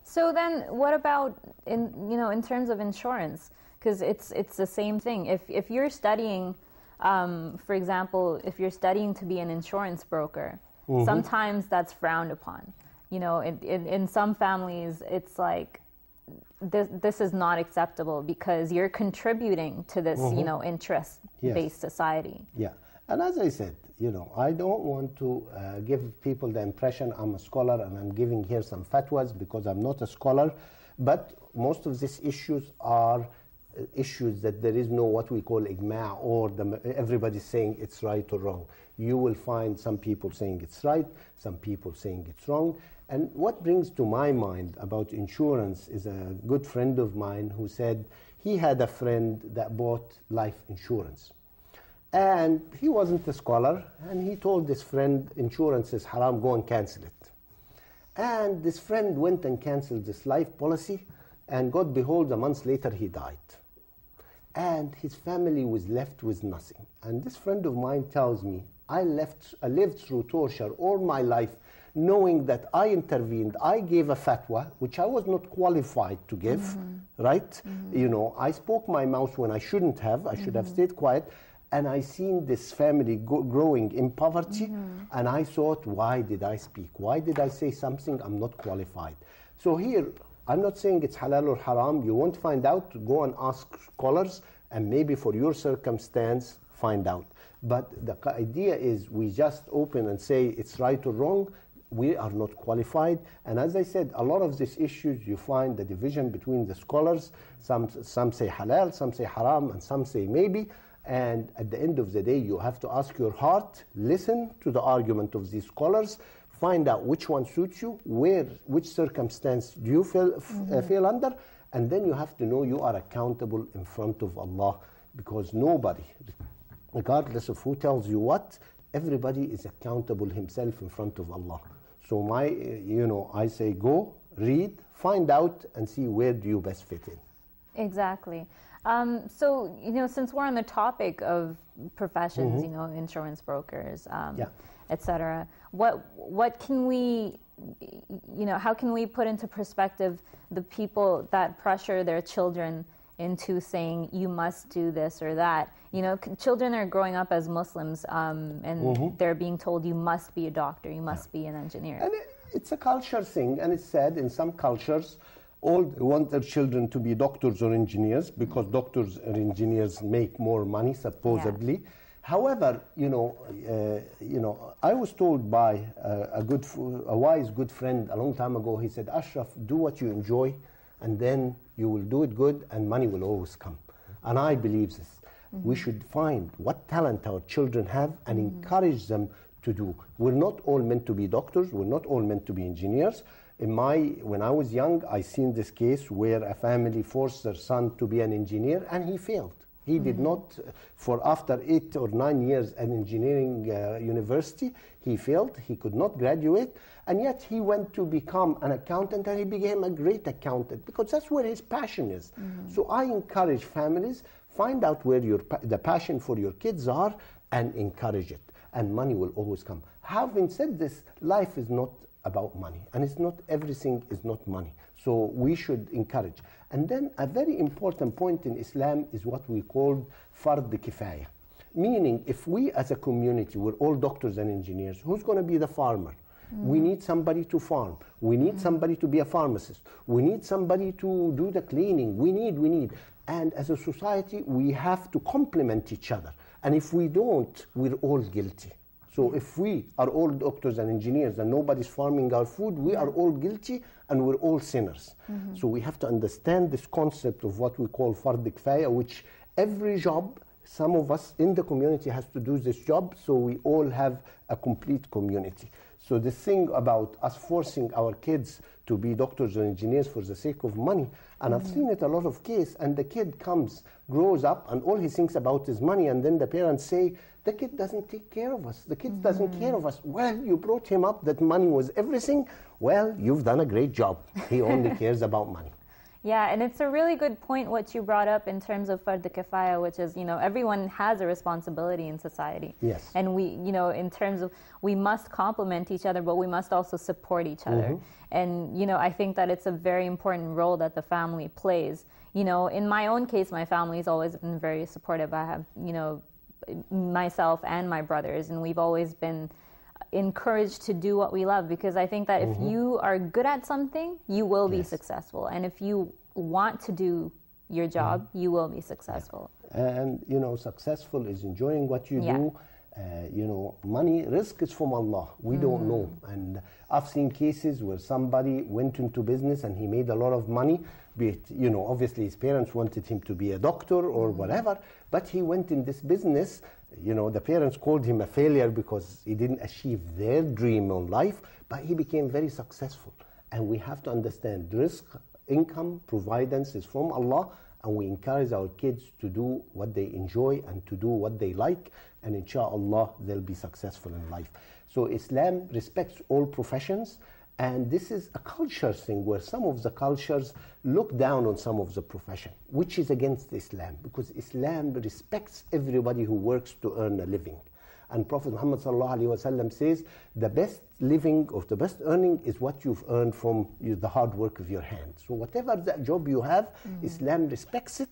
So then what about in terms of insurance? Because it's the same thing. If you're studying, for example, if you're studying to be an insurance broker, sometimes that's frowned upon. In some families, it's like this is not acceptable because you're contributing to this, interest-based society. Yeah, and as I said, I don't want to give people the impression I'm a scholar and I'm giving here some fatwas because I'm not a scholar, but most of these issues are issues that there is no what we call ijma' or everybody's saying it's right or wrong. You will find some people saying it's right, some people saying it's wrong. And what brings to my mind about insurance is a good friend of mine who said he had a friend that bought life insurance. And he wasn't a scholar, and he told this friend, insurance is haram, go and cancel it. And this friend went and canceled this life policy, and God behold, a month later he died. And his family was left with nothing. And this friend of mine tells me, I lived through torture all my life, knowing that I intervened, I gave a fatwa, which I was not qualified to give, right? I spoke my mouth when I shouldn't have, I should have stayed quiet, and I seen this family growing in poverty, and I thought, why did I speak? Why did I say something I'm not qualified? So here, I'm not saying it's halal or haram, you won't find out, go and ask scholars, and maybe for your circumstance, find out. But the idea is we just open and say it's right or wrong. We are not qualified. And as I said, a lot of these issues, you find the division between the scholars. Some say halal, some say haram, and some say maybe. And at the end of the day, you have to ask your heart, listen to the argument of these scholars, find out which one suits you, which circumstance do you feel under, and then you have to know you are accountable in front of Allah, because nobody, regardless of who tells you what, everybody is accountable himself in front of Allah. So I say go, read, find out, and see where do you best fit in. Exactly. So, since we're on the topic of professions, insurance brokers, etc., what can we, how can we put into perspective the people that pressure their children into saying you must do this or that? Children are growing up as Muslims, and they're being told you must be a doctor, you must be an engineer. And it's a culture thing, and it's said in some cultures, all want their children to be doctors or engineers because doctors or engineers make more money, supposedly. Yeah. However, I was told by a wise good friend a long time ago. He said, Ashraf, do what you enjoy, and then you will do it good, and money will always come. And I believe this. We should find what talent our children have and encourage them to do. We're not all meant to be doctors. We're not all meant to be engineers. When I was young, I seen this case where a family forced their son to be an engineer, and he failed. He did not, after 8 or 9 years at engineering university, he failed. He could not graduate, and yet he went to become an accountant, and he became a great accountant because that's where his passion is. So I encourage families, find out where the passion for your kids are, and encourage it, and money will always come. Having said this, life is not about money, and it's not everything is not money. So we should encourage. And then a very important point in Islam is what we call fard kifaya. Meaning, if we as a community, we're all doctors and engineers, who's going to be the farmer? We need somebody to farm. We need somebody to be a pharmacist. We need somebody to do the cleaning. We need. And as a society, we have to complement each other. And if we don't, we're all guilty. So if we are all doctors and engineers and nobody's farming our food, we are all guilty and we're all sinners. So we have to understand this concept of what we call fard kifaya, which every job, some of us in the community has to do this job, so we all have a complete community. So the thing about us forcing our kids to be doctors or engineers for the sake of money, and I've seen it a lot of cases, and the kid grows up, and all he thinks about is money, and then the parents say, the kid doesn't take care of us. The kid doesn't care of us. Well, you brought him up that money was everything. Well, you've done a great job. He only cares about money. Yeah, and it's a really good point what you brought up in terms of fard kifaya, which is, everyone has a responsibility in society. Yes. And we, in terms of, we must complement each other, but we must also support each other. And, I think that it's a very important role that the family plays. In my own case, my family's always been very supportive. I have, myself and my brothers, and we've always been encouraged to do what we love, because I think that if you are good at something, you will be successful, and if you want to do your job, you will be successful. And successful is enjoying what you do. Money, risk is from Allah. We don't know. And I've seen cases where somebody went into business and he made a lot of money, be it, obviously his parents wanted him to be a doctor or whatever, but he went in this business. The parents called him a failure because he didn't achieve their dream in life, but he became very successful. And we have to understand risk, income, providence is from Allah, and we encourage our kids to do what they enjoy and to do what they like, and inshallah they'll be successful in life. So Islam respects all professions, and this is a culture thing where some of the cultures look down on some of the profession, which is against Islam, because Islam respects everybody who works to earn a living. And Prophet Muhammad ﷺ says, the best living or the best earning is what you've earned from the hard work of your hands. So whatever that job you have, Islam respects it,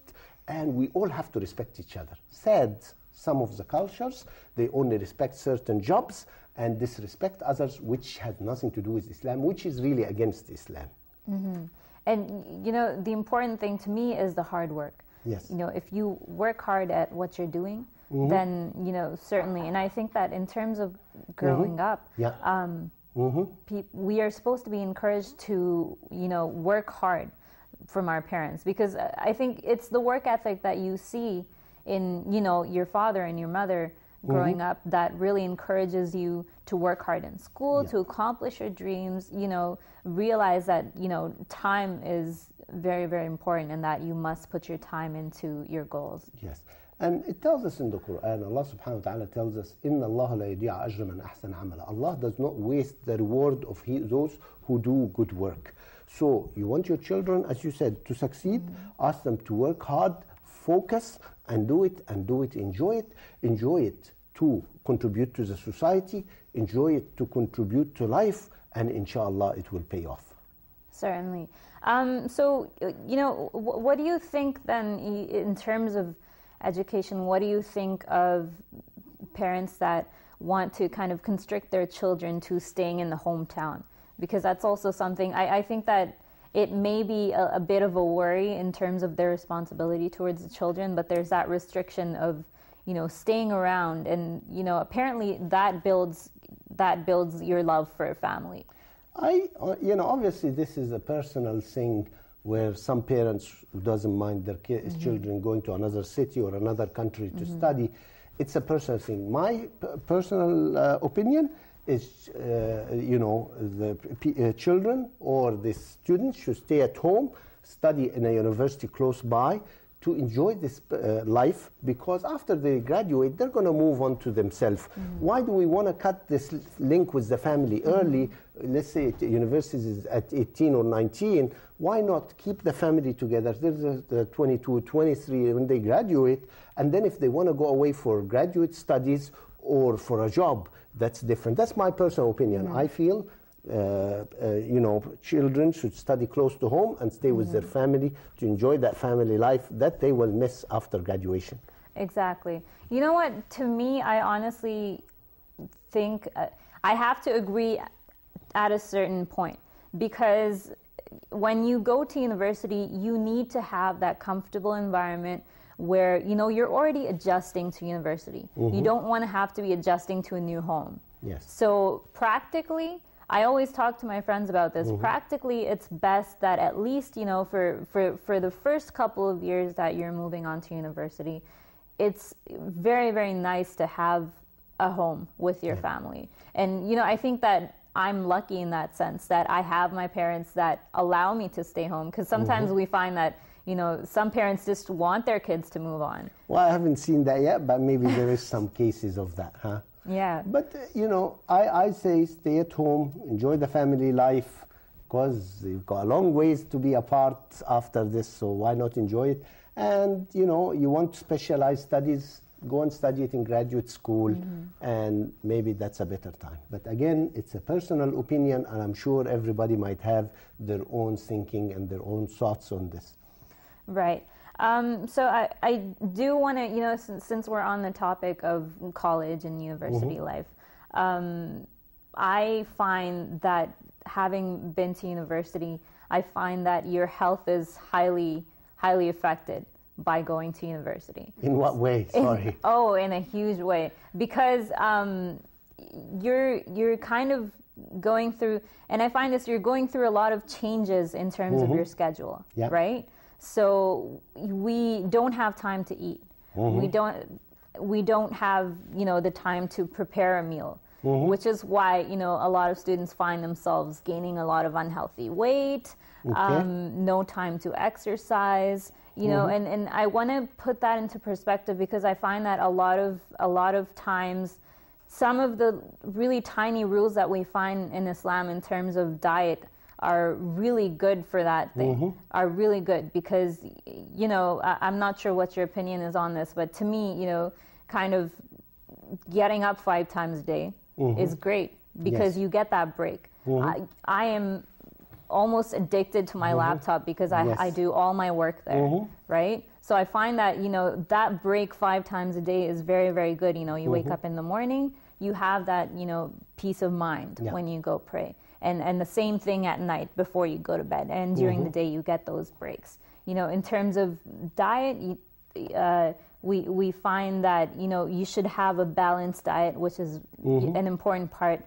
and we all have to respect each other. Sad, some of the cultures, they only respect certain jobs and disrespect others, which has nothing to do with Islam, which is really against Islam. And, the important thing to me is the hard work. Yes. If you work hard at what you're doing, then, certainly. And I think that in terms of growing up, we are supposed to be encouraged to, work hard from our parents. Because I think it's the work ethic that you see in, your father and your mother growing up that really encourages you to work hard in school, to accomplish your dreams, realize that, time is very, very important, and that you must put your time into your goals. Yes. And it tells us in the Quran, Allah subhanahu wa ta'ala tells us, إِنَّ اللَّهَ لَا يُضِيعُ أَجْرَ مَنْ أَحْسَنَ عَمَلًا. Allah does not waste the reward of those who do good work. So you want your children, as you said, to succeed, ask them to work hard, focus, and do it, enjoy it to contribute to the society, enjoy it to contribute to life, and inshallah it will pay off. Certainly. So, what do you think then in terms of education? What do you think of parents that want to kind of constrict their children to staying in the hometown? Because that's also something, I think that it may be a bit of a worry in terms of their responsibility towards the children, but there's that restriction of, staying around, and, apparently that builds your love for a family. Obviously this is a personal thing where some parents doesn't mind their children going to another city or another country to study. It's a personal thing. My personal opinion is, the children or the students should stay at home, study in a university close by, to enjoy this life, because after they graduate, they're going to move on to themselves. Why do we want to cut this link with the family early? Let's say universities is at 18 or 19. Why not keep the family together? There's 22, 23 when they graduate, and then if they want to go away for graduate studies or for a job, that's different. That's my personal opinion. I feel children should study close to home and stay with their family to enjoy that family life that they will miss after graduation. Exactly. You know what? To me, I honestly think I have to agree at a certain point, because when you go to university, you need to have that comfortable environment where, you're already adjusting to university. You don't want to have to be adjusting to a new home. Yes. So practically, I always talk to my friends about this. Practically, it's best that at least, for the first couple of years that you're moving on to university, it's very, very nice to have a home with your family. And, I think that I'm lucky in that sense that I have my parents that allow me to stay home, because sometimes we find that, some parents just want their kids to move on. Well, I haven't seen that yet, but maybe there is some cases of that, huh? Yeah. But, I say stay at home, enjoy the family life, because you've got a long ways to be apart after this, so why not enjoy it? And, you know, you want specialized studies, go and study it in graduate school, and maybe that's a better time. But again, it's a personal opinion, and I'm sure everybody might have their own thinking and their own thoughts on this. Right. So I do want to, you know, since we're on the topic of college and university life, I find that having been to university, I find that your health is highly affected by going to university. In what way? Sorry. In a huge way. Because you're kind of going through, and I find this, you're going through a lot of changes in terms of your schedule, right? So we don't have time to eat. We don't have, you know, the time to prepare a meal. Which is why, you know, a lot of students find themselves gaining a lot of unhealthy weight, no time to exercise, you know, and I want to put that into perspective because I find that a lot of times some of the really tiny rules that we find in Islam in terms of diet are really good for that thing, are really good because, you know, I'm not sure what your opinion is on this, but to me, you know, kind of getting up 5 times a day is great because you get that break. I am almost addicted to my laptop because I do all my work there, right? So I find that, you know, that break 5 times a day is very, very good. You know, you wake up in the morning, you have that, you know, peace of mind when you go pray. And the same thing at night before you go to bed. And during the day, you get those breaks. You know, in terms of diet, we find that, you know, you should have a balanced diet, which is an important part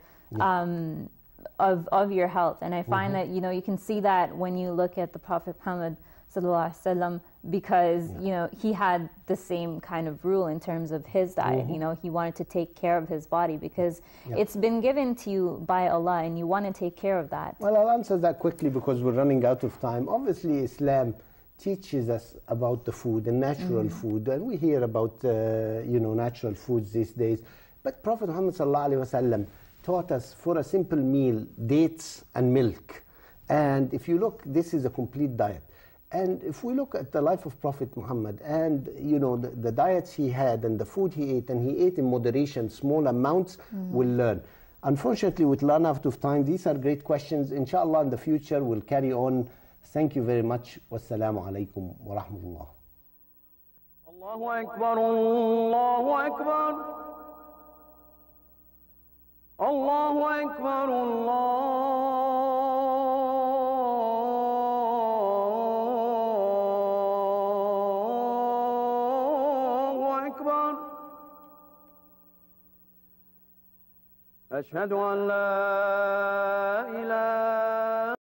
of your health. And I find that, you know, you can see that when you look at the Prophet Muhammad sallallahu alaihi wasallam, because you know he had the same kind of rule in terms of his diet. You know, he wanted to take care of his body because it's been given to you by Allah, and you want to take care of that. Well, I'll answer that quickly because we're running out of time. Obviously, Islam teaches us about the food and natural food, and we hear about you know, natural foods these days. But Prophet Muhammad sallallahu alaihi wasallam taught us for a simple meal dates and milk. And if you look, this is a complete diet. And if we look at the life of Prophet Muhammad and, you know, the diets he had and the food he ate, and he ate in moderation, small amounts, we'll learn. Unfortunately, with run out of time, these are great questions. Inshallah, in the future, we'll carry on. Thank you very much. Wassalamu alaikum wa rahmatullah. Allahu Akbar, Allahu Akbar. Allahu Akbar, أشهد أن لا إله